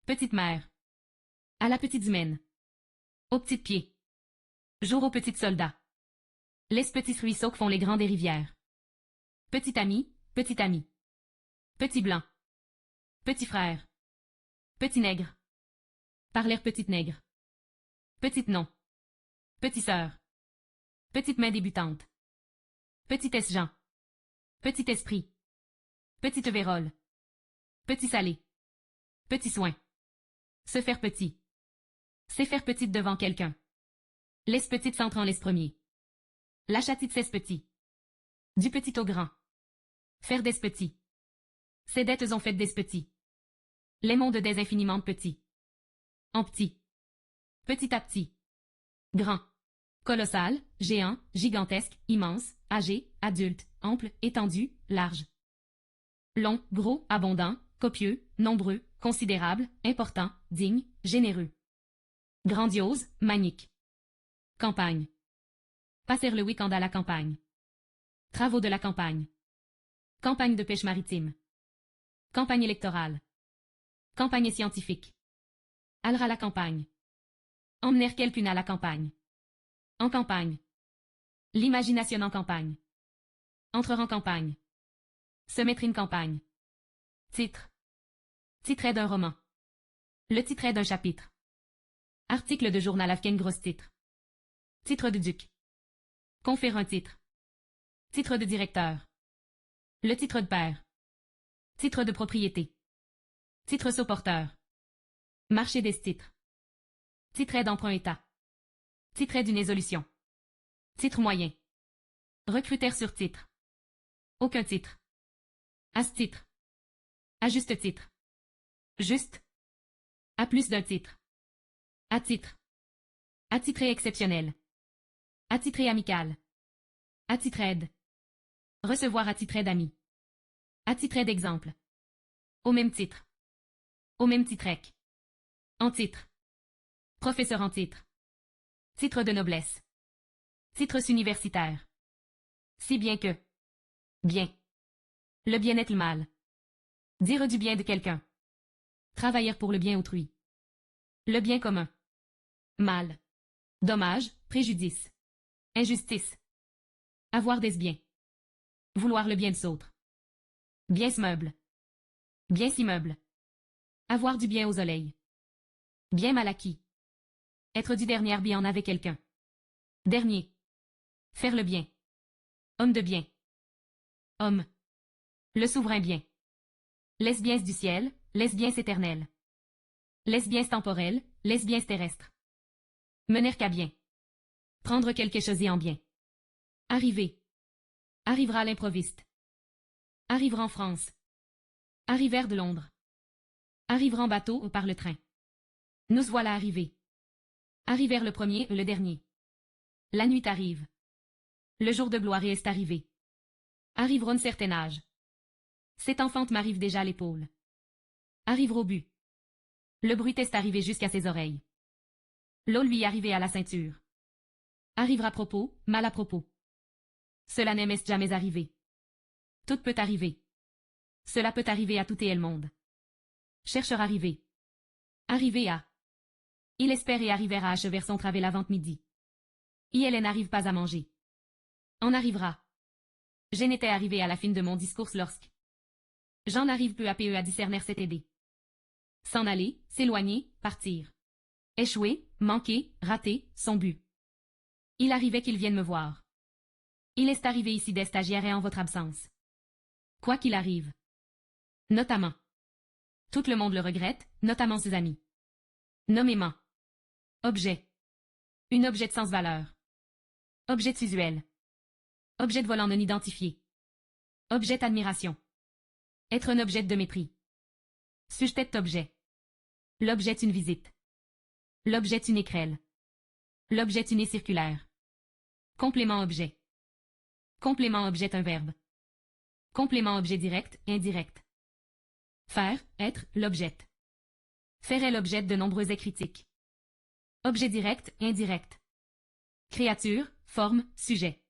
Petite mère. À la petite humaine. Aux petits pieds. Jour aux petits soldats. Les petits ruisseaux que font les grands des rivières. Petit ami, petit ami. Petit blanc. Petit frère. Petit nègre. Par l'air petite nègre. Petite nom. Petit sœur. Petite main débutante. Petitesse Jean. Petit esprit. Petite vérole. Petit salé. Petit soin. Se faire petit. C'est faire petite devant quelqu'un. Laisse petite s'entre en laisse premier. La chatite cesse petit. Du petit au grand. Faire des petits. Ces dettes ont fait des petits. Les mondes des infiniment petits. En petit. Petit à petit. Grand. Colossal, géant, gigantesque, immense, âgé, adulte, ample, étendu, large. Long, gros, abondant, copieux, nombreux, considérable, important, digne, généreux. Grandiose, manique. Campagne. Passer le week-end à la campagne. Travaux de la campagne. Campagne de pêche maritime. Campagne électorale. Campagne scientifique. Aller à la campagne. Emmener quelqu'un à la campagne. En campagne. L'imagination en campagne. Entrer en campagne. Se mettre une campagne. Titre. Titre d'un roman. Le titre d'un chapitre. Article de journal afghan gros titre. Titre de duc. Confère un titre. Titre de directeur. Le titre de père. Titre de propriété. Titre sous-porteur. Marché des titres. Titre d'emprunt état. Titre d'une résolution. Titre moyen. Recrutère sur titre. Aucun titre. À ce titre. À juste titre. Juste. À plus d'un titre. À titre. Attitré exceptionnel. Attitré amical. Attitré aide. Recevoir attitré d'amis. Attitré d'exemple. Au même titre. Au même titrec. En titre. Professeur en titre. Titre de noblesse. Titres universitaires. Si bien que. Bien. Le bien-être le mal. Dire du bien de quelqu'un. Travailler pour le bien autrui. Le bien commun. Mal. Dommage, préjudice. Injustice. Avoir des biens. Vouloir le bien de s'autre. Bien meuble. Bien meuble. Avoir du bien aux oreilles. Bien mal acquis. Être du dernier bien avec quelqu'un. Dernier. Faire le bien. Homme de bien. Homme. Le souverain bien. Lesbiens du ciel, lesbiens éternels. Lesbiens temporels, lesbiens terrestres. Mener qu'à bien. Prendre quelque chose et en bien. Arriver. Arrivera à l'improviste. Arrivera en France. Arrivèrent de Londres. Arrivera en bateau ou par le train. Nous voilà arrivés. Arrivèrent le premier ou le dernier. La nuit arrive. Le jour de gloire est arrivé. Arrivera un certain âge. Cette enfante m'arrive déjà à l'épaule. Arrivera au but. Le bruit est arrivé jusqu'à ses oreilles. L'eau lui est arrivée à la ceinture. Arrivera à propos, mal à propos. Cela n'est jamais arrivé. Tout peut arriver. Cela peut arriver à tout et le monde. Chercheur arrivé. Arrivé à. Il espère et arriver à achever son travail l'avant-midi. Et elle n'arrive pas à manger. En arrivera. Je n'étais arrivé à la fin de mon discours lorsque. J'en arrive peu à peu à discerner cette idée. S'en aller, s'éloigner, partir. Échouer, manquer, rater, son but. Il arrivait qu'il vienne me voir. Il est arrivé ici des stagiaires et en votre absence. Quoi qu'il arrive. Notamment. Tout le monde le regrette, notamment ses amis. Nommément. Objet. Une objet de sans valeur. Objet visuel. Objet de volant non identifié. Objet d'admiration. Être un objet de mépris. Sujet d'objet. L'objet une visite. L'objet une écrelle. L'objet une circulaire. Complément objet. Complément objet un verbe. Complément objet direct, indirect. Faire, être, l'objet. Faire est l'objet de nombreuses critiques. Objet direct, indirect. Créature, forme, sujet.